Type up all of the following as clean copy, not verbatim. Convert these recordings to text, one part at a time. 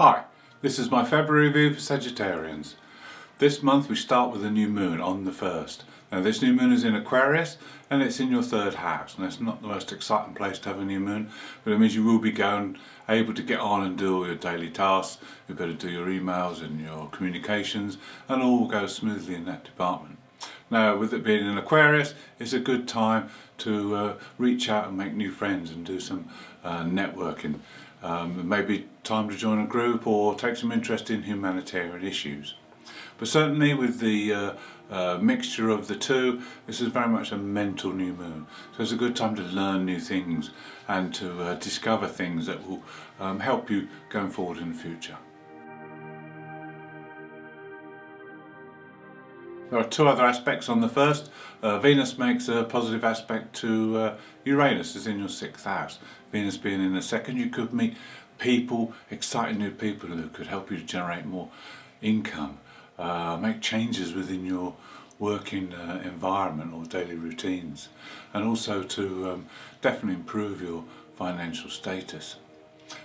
Hi, this is my February review for Sagittarians. This month we start with a new moon on the 1st. Now this new moon is in Aquarius and it's in your 3rd house, and it's not the most exciting place to have a new moon, but it means you will be able to get on and do all your daily tasks. You better do your emails and your communications, and all will go smoothly in that department. Now with it being in Aquarius, it's a good time to reach out and make new friends and do some networking. It may be time to join a group or take some interest in humanitarian issues. But certainly with the mixture of the two, this is very much a mental new moon. So it's a good time to learn new things and to discover things that will help you going forward in the future. There are two other aspects on the 1st. Venus makes a positive aspect to Uranus, is in your 6th house. Venus being in the 2nd, you could meet people, exciting new people who could help you to generate more income, make changes within your working environment or daily routines, and also to definitely improve your financial status.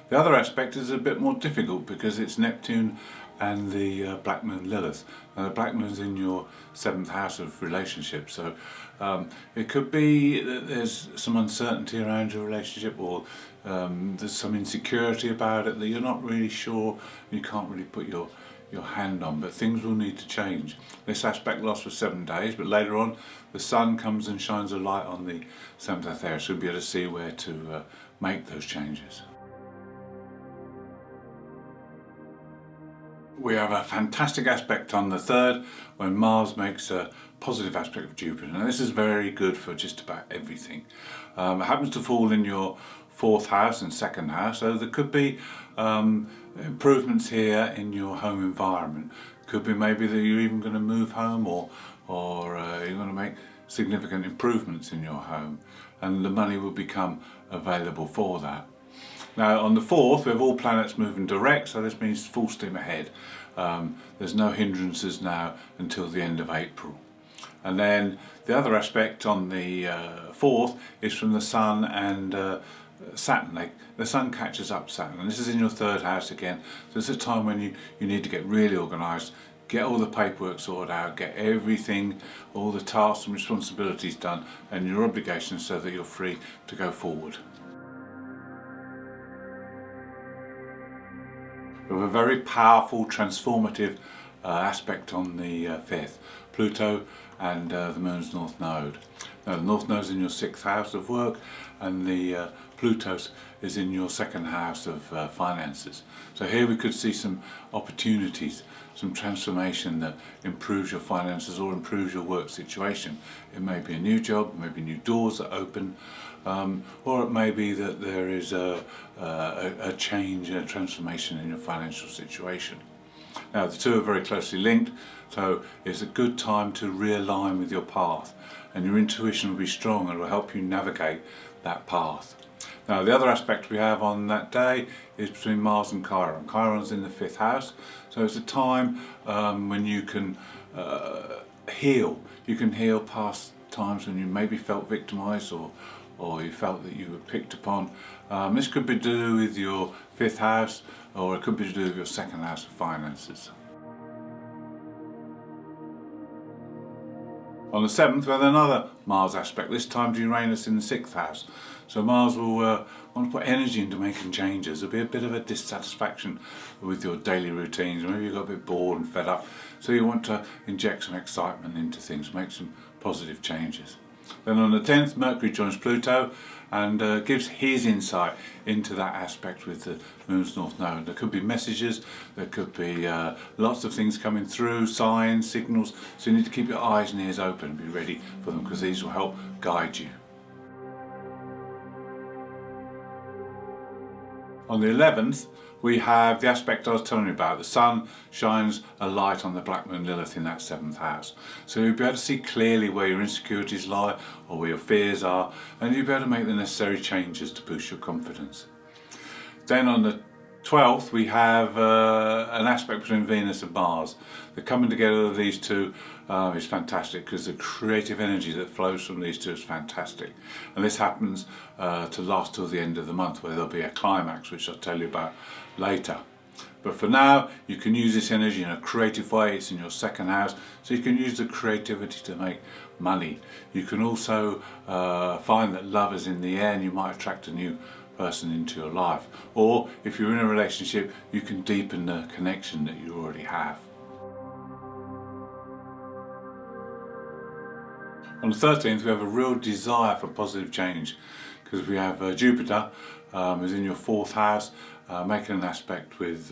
The other aspect is a bit more difficult because it's Neptune and the Black Moon Lilith. Now the Black Moon's in your 7th house of relationships, so it could be that there's some uncertainty around your relationship, or there's some insecurity about it that you're not really sure, you can't really put your hand on, but things will need to change. This aspect lasts for 7 days, but later on the sun comes and shines a light on the 7th area, so you'll be able to see where to make those changes. We have a fantastic aspect on the 3rd when Mars makes a positive aspect of Jupiter. Now this is very good for just about everything. It happens to fall in your 4th house and 2nd house, so there could be improvements here in your home environment. Could be maybe that you're even going to move home, or you're going to make significant improvements in your home, and the money will become available for that. Now on the 4th we have all planets moving direct, so this means full steam ahead. There's no hindrances now until the end of April. And then the other aspect on the 4th is from the Sun and Saturn. The Sun catches up Saturn, and this is in your 3rd house again, so it's a time when you need to get really organised, get all the paperwork sorted out, get everything, all the tasks and responsibilities done and your obligations, so that you're free to go forward. We have a very powerful transformative aspect on the 5th, Pluto and the Moon's North Node. Now the North Node is in your 6th house of work, and the Pluto is in your 2nd house of finances. So here we could see some opportunities, some transformation that improves your finances or improves your work situation. It may be a new job, maybe new doors that open, or it may be that there is a change, a transformation in your financial situation. Now the two are very closely linked, so it's a good time to realign with your path, and your intuition will be strong and will help you navigate that path. Now the other aspect we have on that day is between Mars and Chiron. Chiron's in the 5th house, so it's a time when you can heal. You can heal past times when you maybe felt victimised, or you felt that you were picked upon. This could be to do with your 5th house, or it could be to do with your 2nd house of finances. On the 7th we have another Mars aspect, this time to Uranus in the 6th house. So Mars will want to put energy into making changes. There'll be a bit of a dissatisfaction with your daily routines. Maybe you got a bit bored and fed up, so you want to inject some excitement into things, make some positive changes. Then on the 10th, Mercury joins Pluto and gives his insight into that aspect with the Moon's North Node. There could be messages, there could be lots of things coming through, signs, signals, so you need to keep your eyes and ears open and be ready for them, because these will help guide you. On the 11th, we have the aspect I was telling you about. The Sun shines a light on the Black Moon Lilith in that 7th house. So you'll be able to see clearly where your insecurities lie or where your fears are, and you'll be able to make the necessary changes to boost your confidence. Then on the 12th we have an aspect between Venus and Mars. The coming together of these two is fantastic, because the creative energy that flows from these two is fantastic, and this happens to last till the end of the month, where there'll be a climax which I'll tell you about later. But for now, you can use this energy in a creative way. It's in your second house, so you can use the creativity to make money. You can also find that love is in the air, and you might attract a new person into your life. Or if you're in a relationship, you can deepen the connection that you already have. On the 13th, we have a real desire for positive change, because we have Jupiter is in your 4th house, making an aspect with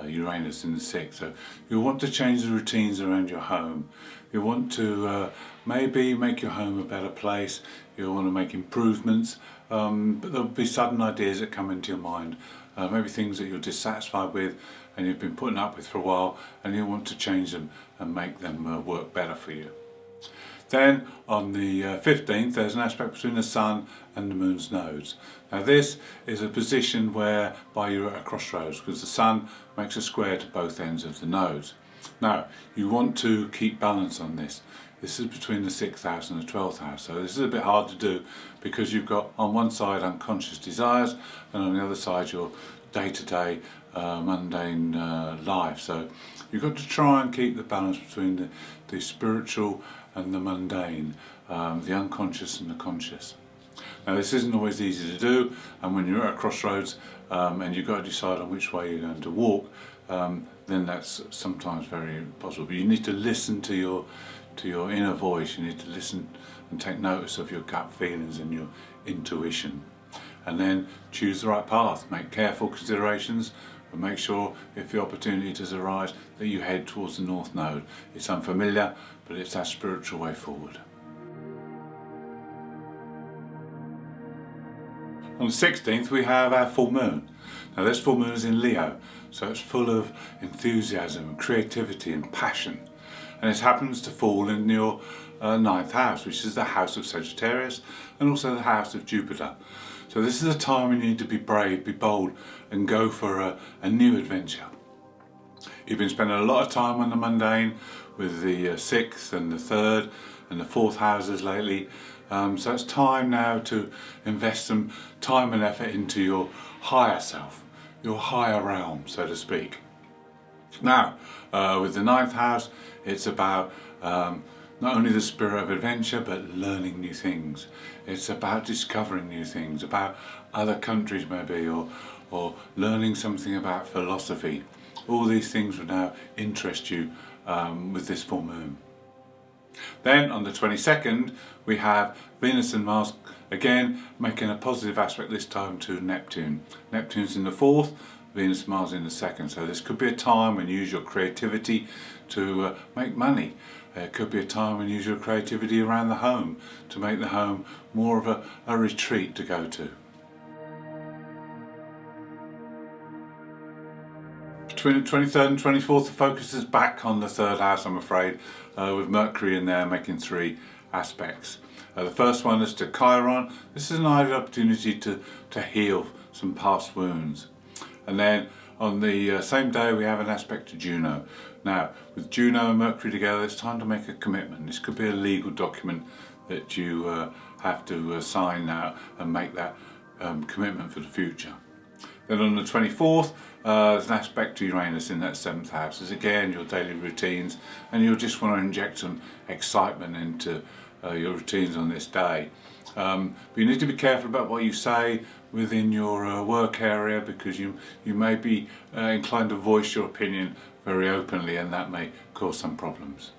Uranus in the 6th. So you want to change the routines around your home. You want to maybe make your home a better place. You want to make improvements, but there'll be sudden ideas that come into your mind. Maybe things that you're dissatisfied with and you've been putting up with for a while, and you want to change them and make them work better for you. Then on the 15th, there's an aspect between the Sun and the Moon's nodes. Now this is a position whereby you're at a crossroads, because the Sun makes a square to both ends of the nodes. Now you want to keep balance on this. This is between the 6th house and the 12th house, so this is a bit hard to do, because you've got on one side unconscious desires, and on the other side your day-to-day mundane life. So you've got to try and keep the balance between the spiritual and the mundane, the unconscious and the conscious. Now this isn't always easy to do, and when you're at a crossroads and you've got to decide on which way you're going to walk, then that's sometimes very impossible. But you need to listen to your inner voice. You need to listen and take notice of your gut feelings and your intuition, and then choose the right path. Make careful considerations, but make sure if the opportunity does arise that you head towards the North Node. It's unfamiliar, but it's our spiritual way forward. On the 16th, we have our full moon. Now this full moon is in Leo, so it's full of enthusiasm and creativity and passion. And it happens to fall in your 9th house, which is the house of Sagittarius, and also the house of Jupiter. So this is a time when you need to be brave, be bold, and go for a new adventure. You've been spending a lot of time on the mundane with the 6th and the 3rd and the 4th houses lately. So it's time now to invest some time and effort into your higher self, your higher realm, so to speak. Now, with the 9th house, it's about not only the spirit of adventure, but learning new things. It's about discovering new things, about other countries maybe, or learning something about philosophy. All these things will now interest you with this full moon. Then on the 22nd, we have Venus and Mars again making a positive aspect, this time to Neptune. Neptune's in the 4th, Venus and Mars in the 2nd. So this could be a time when you use your creativity to make money. It could be a time when you use your creativity around the home to make the home more of a retreat to go to. Between the 23rd and 24th, the focus is back on the 3rd house, I'm afraid, with Mercury in there making 3 aspects. The first one is to Chiron. This is an ideal opportunity to heal some past wounds. And then on the same day we have an aspect to Juno. Now with Juno and Mercury together, it's time to make a commitment. This could be a legal document that you have to sign now and make that commitment for the future. Then on the 24th, there's an aspect to Uranus in that 7th house. It's again your daily routines, and you'll just want to inject some excitement into your routines on this day. But you need to be careful about what you say within your work area, because you may be inclined to voice your opinion very openly, and that may cause some problems.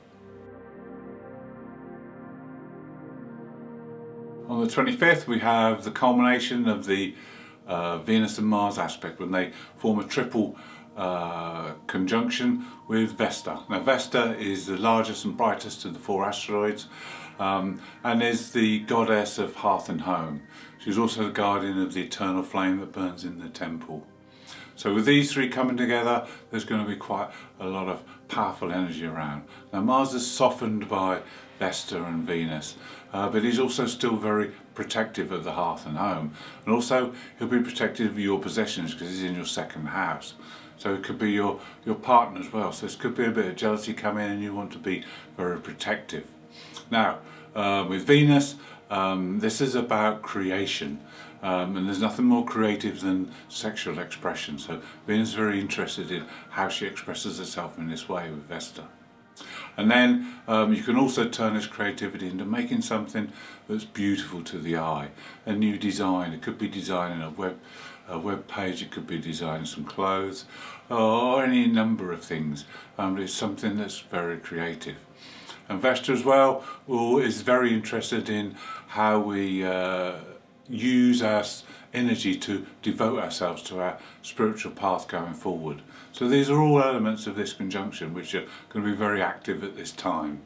On the 25th, we have the culmination of the Venus and Mars aspect, when they form a triple conjunction with Vesta. Now Vesta is the largest and brightest of the 4 asteroids, and is the goddess of hearth and home. She's also the guardian of the eternal flame that burns in the temple. So with these 3 coming together, there's going to be quite a lot of powerful energy around. Now Mars is softened by Vesta and Venus, but he's also still very protective of the hearth and home, and also he'll be protective of your possessions because he's in your 2nd house. So it could be your partner as well. So this could be a bit of jealousy coming in, and you want to be very protective. Now with Venus, this is about creation. and there's nothing more creative than sexual expression. So Venus is very interested in how she expresses herself in this way with Vesta. And then you can also turn this creativity into making something that's beautiful to the eye. A new design. It could be designing a web page, it could be designing some clothes, or any number of things. It's something that's very creative. And Vesta as well is very interested in how we use our energy to devote ourselves to our spiritual path going forward. So these are all elements of this conjunction which are going to be very active at this time.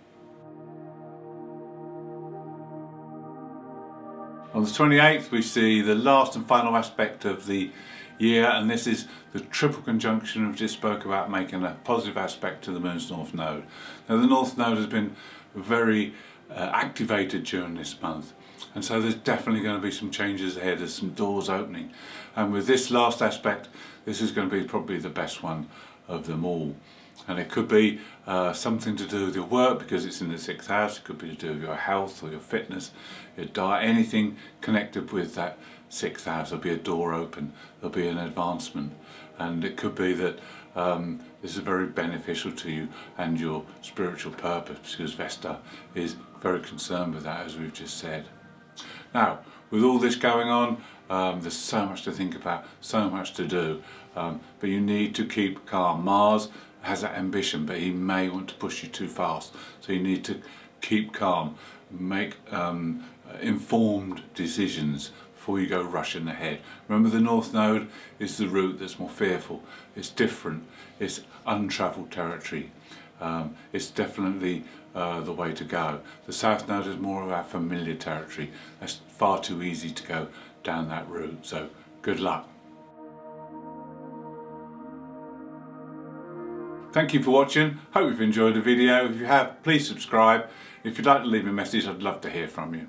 On the 28th we see the last and final aspect of the year, and this is the triple conjunction we just spoke about, making a positive aspect to the Moon's North Node. Now the North Node has been very activated during this month, and so there's definitely going to be some changes ahead, there's some doors opening, and with this last aspect this is going to be probably the best one of them all. And it could be something to do with your work because it's in the 6th house. It could be to do with your health or your fitness, your diet, anything connected with that 6th house. There'll be a door open, there'll be an advancement, and it could be that this is very beneficial to you and your spiritual purpose, because Vesta is very concerned with that, as we've just said. Now, with all this going on, there's so much to think about, so much to do, but you need to keep calm. Mars has that ambition, but he may want to push you too fast, so you need to keep calm, make informed decisions before you go rushing ahead. Remember, the North Node is the route that's more fearful, it's different, it's untravelled territory, it's definitely the way to go. The South Node is more of our familiar territory. That's far too easy to go down that route, so good luck. Thank you for watching. Hope you've enjoyed the video. If you have, please subscribe. If you'd like to leave a message, I'd love to hear from you.